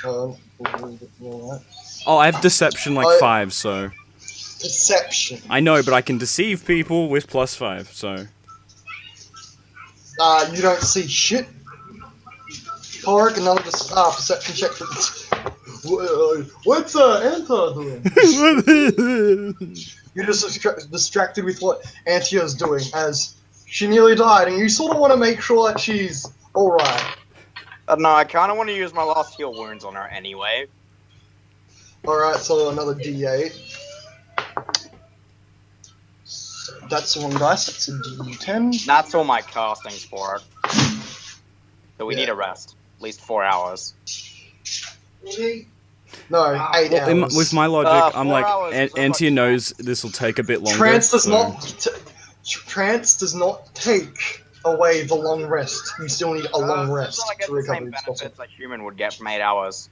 Alright. Oh, I have deception like I- 5, so Perception. I know, but I can deceive people with +5, so You don't see shit. Torek, another perception check for what's Anta doing? You're just distracted with what Antia's doing as she nearly died, and you sort of want to make sure that she's alright. No, I kind of want to use my last heal wounds on her anyway. Alright, so another D8. So that's the wrong dice, that's a D10. That's all my castings for it. So we Yeah. need a rest. At least 4 hours. No, 8 Well, hours. with my logic, I'm 4 like, hours, Antia like- knows this will take a bit longer. Trance does so- not. Trance does not take away the long rest. You still need a long rest I get to the recover same your benefits spell. a human would get from 8 hours.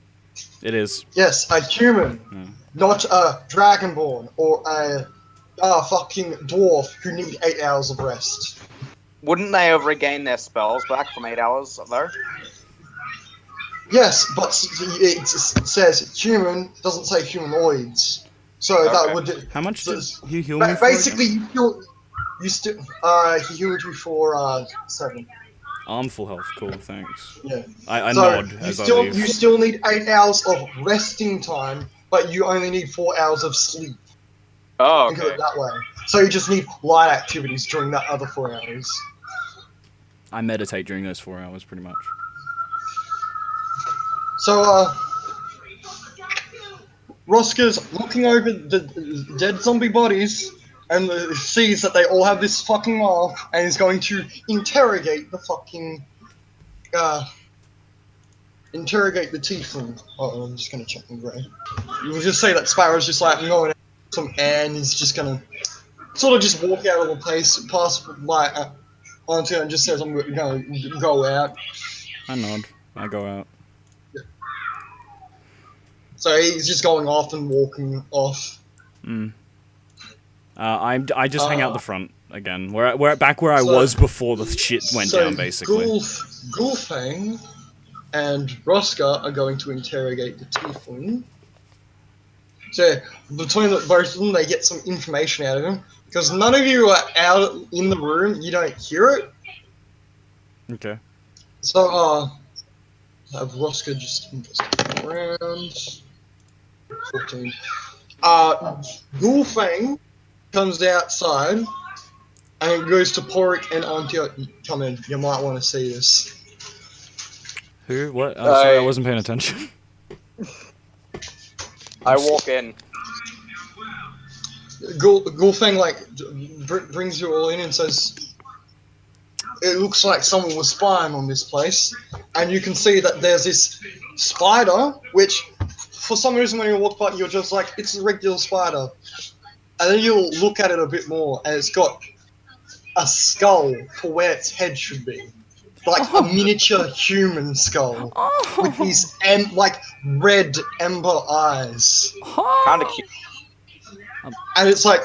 It is. Yes, a human, Hmm. not a dragonborn or a fucking dwarf who need 8 hours of rest. Wouldn't they have regained their spells back from 8 hours, though? Yes, but it says human, doesn't say humanoids. So Okay. that would. How much so- did you heal me for? Basically, again? you still. He healed you for 7. I'm full health. Cool, thanks. Yeah. I So nod you as I still leave. you still need 8 hours of resting time, but you only need 4 hours of sleep. Oh, Think of okay. it that way. So you just need light activities during that other 4 hours. I meditate during those 4 hours, pretty much. So Rosca's looking over the dead zombie bodies and sees that they all have this fucking mark and is going to interrogate the fucking interrogate the tiefling. Oh, I'm just gonna check in grey. You'll just say that Sparrow's just like going out some air and he's just gonna sort of just walk out of the place, pass by onto it and just says, I'm gonna go out. I nod. I go out. So he's just going off and walking off. Mm. I just hang out the front again. We're back where I So- was before the shit went down, basically. Gulfang and Rosca are going to interrogate the tiefling. So between both of them, they get some information out of him. Because none of you are out in the room, you don't hear it. Okay. So, have Rosca just investigate around. 14. Gulfang comes outside and goes to Porik and Antia. Come in, you might want to see this. Who? What? Oh, sorry, I wasn't paying attention. I walk in. Gulfang brings you all in and says, "It looks like someone was spying on this place," and you can see that there's this spider, which, for some reason, when you walk by, you're just like, "It's a regular spider," and then you'll look at it a bit more, and it's got a skull for where its head should be, like a miniature human skull with these red ember eyes. Kind of cute. And it's like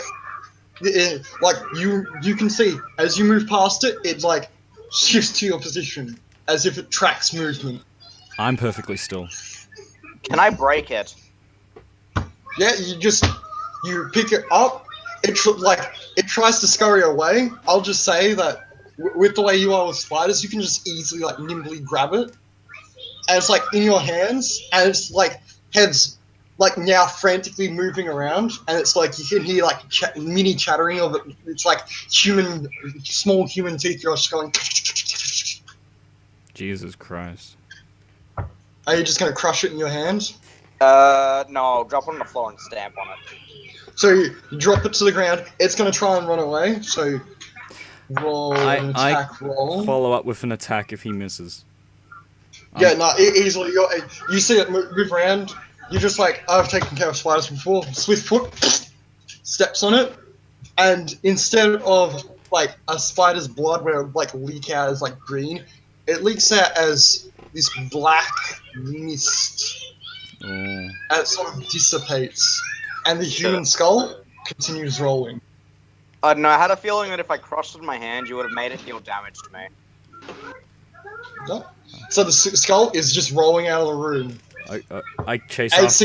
you can see as you move past it, it like shifts to your position as if it tracks movement. I'm perfectly still. Can I break it? Yeah, you pick it up. It tries to scurry away. I'll just say that with the way you are with spiders, you can just easily nimbly grab it, and it's like in your hands, and it's like heads now frantically moving around, and it's like you can hear mini chattering of it. It's like small human teeth are just going. Jesus Christ. Are you just gonna crush it in your hand? No, I'll drop it on the floor and stamp on it. So you drop it to the ground. It's gonna try and run away. So roll an attack roll. Follow up with an attack if he misses. Yeah, no, easily. You see it move around. You're just like, I've taken care of spiders before. Swiftfoot steps on it, and instead of a spider's blood where it leak out as green, it leaks out as this black mist, Oh. and it sort of dissipates, and the human skull continues rolling. I don't know, I had a feeling that if I crushed it in my hand, you would have made it deal damage to me. No. So the skull is just rolling out of the room. I chase And after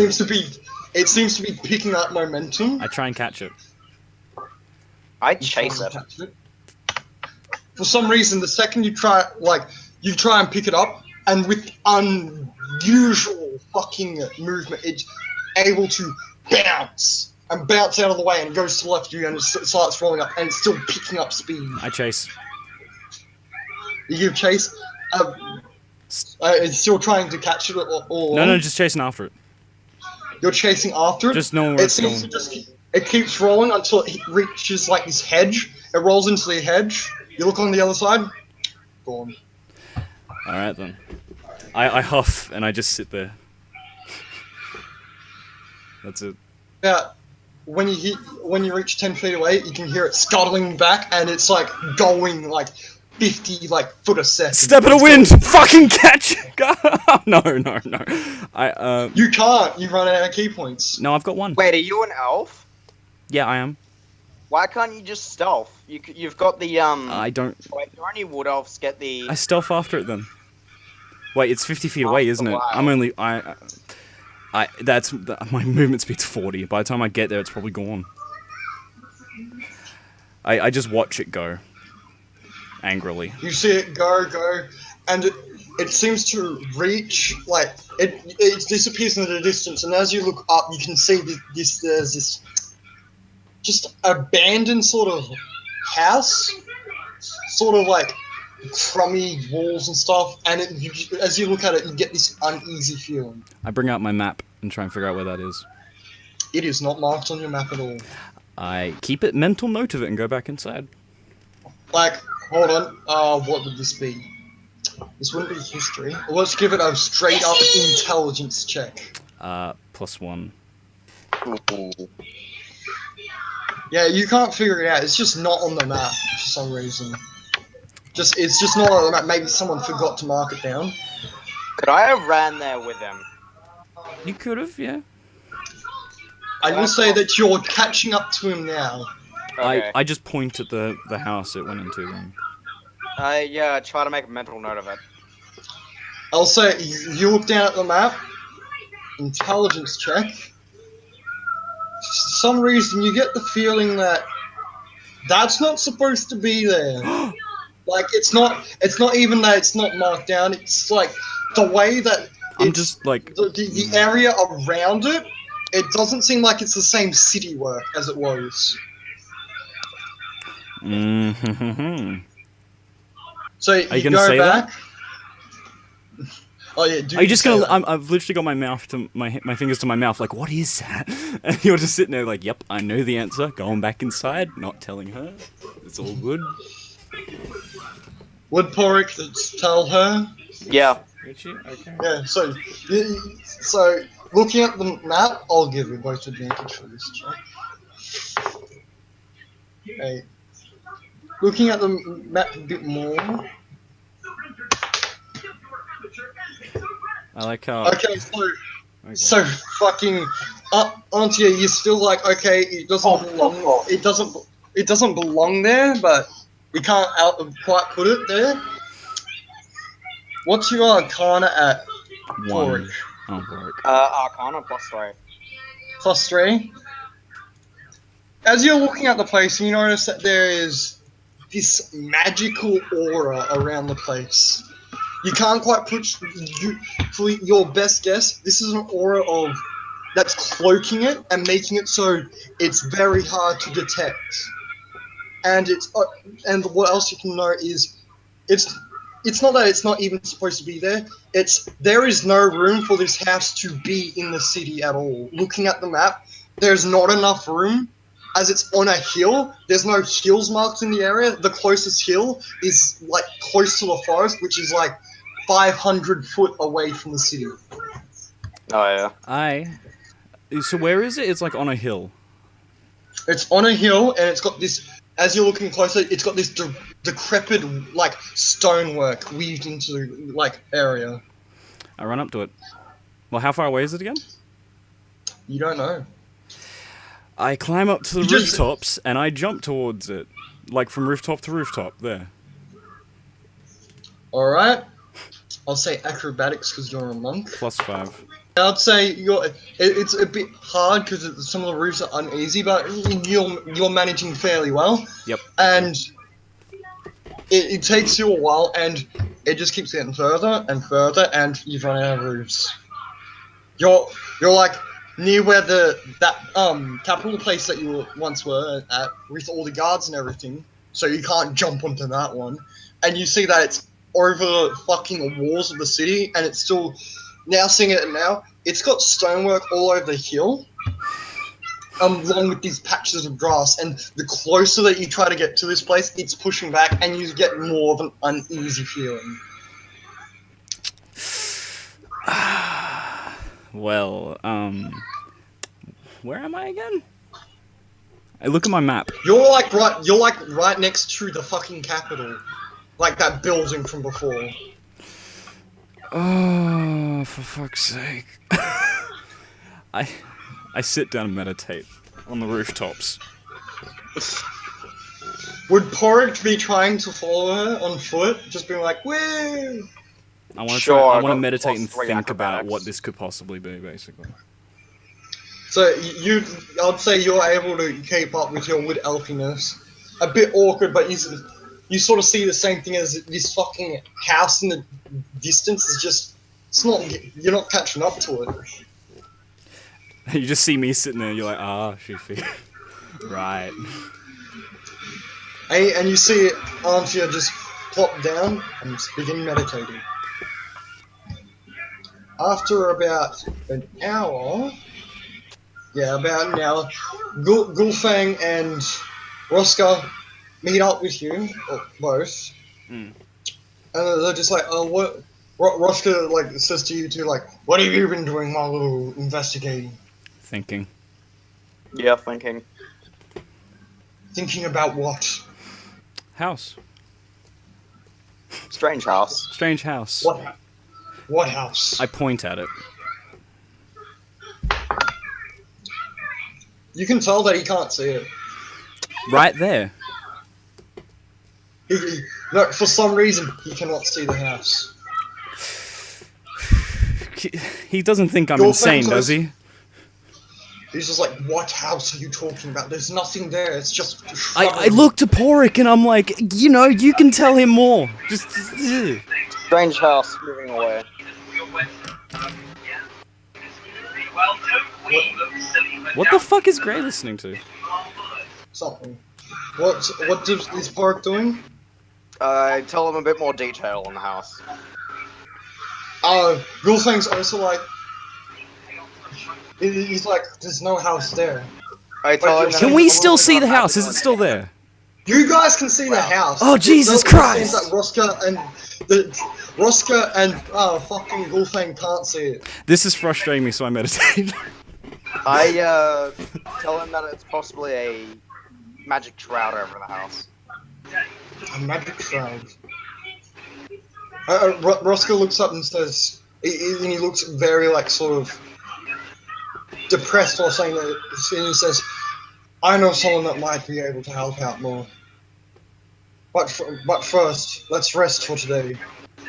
it seems to be picking up momentum. I try and catch it. I chase it. For some reason, the second you try and pick it up, and with unusual fucking movement, it's able to bounce out of the way and goes to the left of you, and it starts rolling up, and it's still picking up speed. I chase. You give chase. It's still trying to catch it all No, along. just chasing after it. You're chasing after it. Just knowing where It it's seems going. to just it keeps rolling until it reaches like this hedge. It rolls into the hedge. You look on the other side. Gone. All right then. I huff and I just sit there. That's it. Yeah. When you reach 10 feet away, you can hear it scuttling back, and it's like going like 50 foot a second. Step in the wind! Fucking catch! No. You can't. You run out of key points. No, I've got one. Wait, are you an elf? Yeah, I am. Why can't you just stealth? You've got the I don't. Wait, do only wood elves get the? I stealth after it then. Wait, it's 50 feet away, isn't it? Wow. I'm only. My movement speed's 40. By the time I get there, it's probably gone. I just watch it go. Angrily. You see it go, and it seems to reach, it disappears into the distance, and as you look up, you can see there's this just abandoned sort of house, sort of like crummy walls and stuff, and as you look at it, you get this uneasy feeling. I bring out my map and try and figure out where that is. It is not marked on your map at all. I keep it mental note of it and go back inside. Hold on, what would this be? This wouldn't be history. Let's give it a straight up intelligence check. +1. Yeah, you can't figure it out. It's just not on the map for some reason. It's just not on the map. Maybe someone forgot to mark it down. Could I have ran there with him? You could have, yeah. I will say that you're catching up to him now. Okay. I just point at the house it went into then. Yeah, try to make a mental note of it. I'll say you look down at the map. Intelligence check. For some reason, you get the feeling that that's not supposed to be there. It's not even that it's not marked down. It's like the way that I'm just like the area around it. It doesn't seem like it's the same city work as it was. Mm-hmm. So Are you you gonna go say back. Oh yeah. Are you just gonna? say that? I've literally got my mouth to my fingers to my mouth. Like, what is that? And you're just sitting there, like, yep, I know the answer. Going back inside, not telling her. It's all good. Would Porrick tell her? Yeah. Richie, okay. Yeah. So looking at the map, I'll give you both advantage for this check. Okay. Looking at the map a bit more. I like how. Okay, so fucking Auntie, you're still like, okay, it doesn't belong. It doesn't belong there, but we can't quite put it there. What's your Arcana at? One. Oh, work. Arcana +3. +3. As you're looking at the place, you notice that there is this magical aura around the place. You can't quite put for your best guess. This is an aura that's cloaking it and making it so it's very hard to detect. And and what else you can know is it's not that it's not even supposed to be there. There is no room for this house to be in the city at all. Looking at the map, there's not enough room. As it's on a hill, there's no hills marked in the area. The closest hill is like close to the forest, which is like 500 foot away from the city. Oh yeah. So where is it? It's like on a hill. It's on a hill, and it's got this. As you're looking closer, it's got this decrepit like stonework weaved into the area. I run up to it. Well, how far away is it again? You don't know. I climb up to the You just- rooftops and I jump towards it, like from rooftop to rooftop. There. All right. I'll say acrobatics because you're a monk. +5. I'd say it's a bit hard because some of the roofs are uneasy, but you're managing fairly well. Yep. And it takes you a while, and it just keeps getting further and further, and you've run out of roofs. You're like near where that capital place that you once were at with all the guards and everything. So you can't jump onto that one, and you see that it's over the fucking walls of the city, and it's still now seeing it now. It's got stonework all over the hill, along with these patches of grass. And the closer that you try to get to this place, it's pushing back, and you get more of an uneasy feeling. Well, where am I again? I look at my map. You're like right next to the fucking capital, like that building from before. Oh, for fuck's sake! I sit down and meditate on the rooftops. Would Porrick be trying to follow her on foot, just being like, "Woo"? I want to Sure, I I've want to got meditate and +3 think about acrobatics. what this could possibly be, basically. So I'd say you're able to keep up with your wood elfiness. A bit awkward, but you sort of see the same thing as this fucking house in the distance. Is just you're not catching up to it. You just see me sitting there. You're like, Shufi. Right. And you see Antia just plop down and just begin meditating. After about an hour, Gulfang and Rosca meet up with you, or both, and they're just like, "Oh, what?" Rosca like says to you two, like, "What have you been doing while little investigating?" Thinking. Yeah, thinking. Thinking about what? House. Strange house. Strange house. What house? I point at it. You can tell that he can't see it. Right there. No, for some reason, he cannot see the house. He doesn't think I'm Your insane, friend does says- he? He's just like, what house are you talking about? There's nothing there. It's just. I look to Porrick and I'm like, you can tell him more. Just. Strange house moving away. What the fuck is Grey listening to? Something. What is Porrick doing? Tell them a bit more detail on the house. Gulfang's also like. He's like, there's no house there. I tell him Can we still see the house? Is it still there? You guys can see the house. Oh, Jesus It Christ! seems that Rosca and fucking Gulfang can't see it. This is frustrating me, so I meditate. I tell him that it's possibly a magic shroud over the house. A magic shroud. Rosca looks up and says, and he looks very like sort of depressed while saying that, and he says, "I know someone that might be able to help out more. But first, let's rest for today.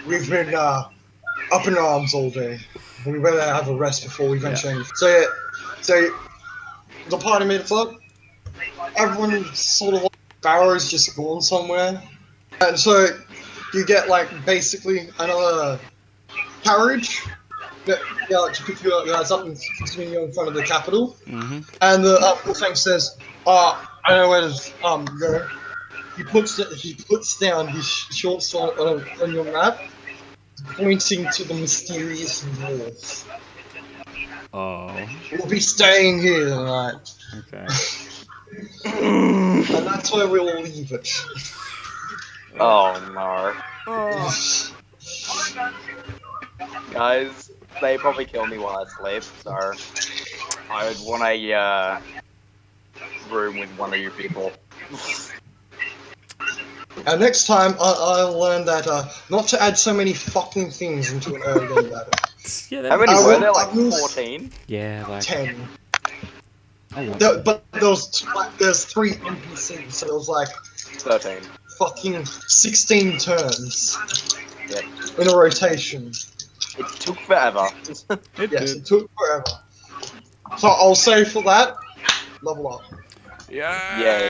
We've been up in arms all day. We better have a rest before we venture anything." So the party meets up. Everyone sort of like Barrow's just gone somewhere, and so you get like basically another carriage. To pick you guys up and continue you in front of the capital. Mm-hmm. And the Wolfgang says, I know where to go. He puts down his short sword on your map, pointing to the mysterious dwarf. Oh. We'll be staying here tonight. Okay. And that's where we'll leave it. Oh no. Guys, they probably kill me while I sleep, so I would want a room with one of you people. And next time, I'll learn that not to add so many fucking things into an early game battle. Yeah, How many I were will- there? Like I will- 14? Yeah, like. 10. I want But there's 3 NPCs, so it was like 13. fucking 16 turns Yep. in a rotation. It took forever. it. Yes, Did. it took forever. So I'll say for that, level up. Yeah. Yeah.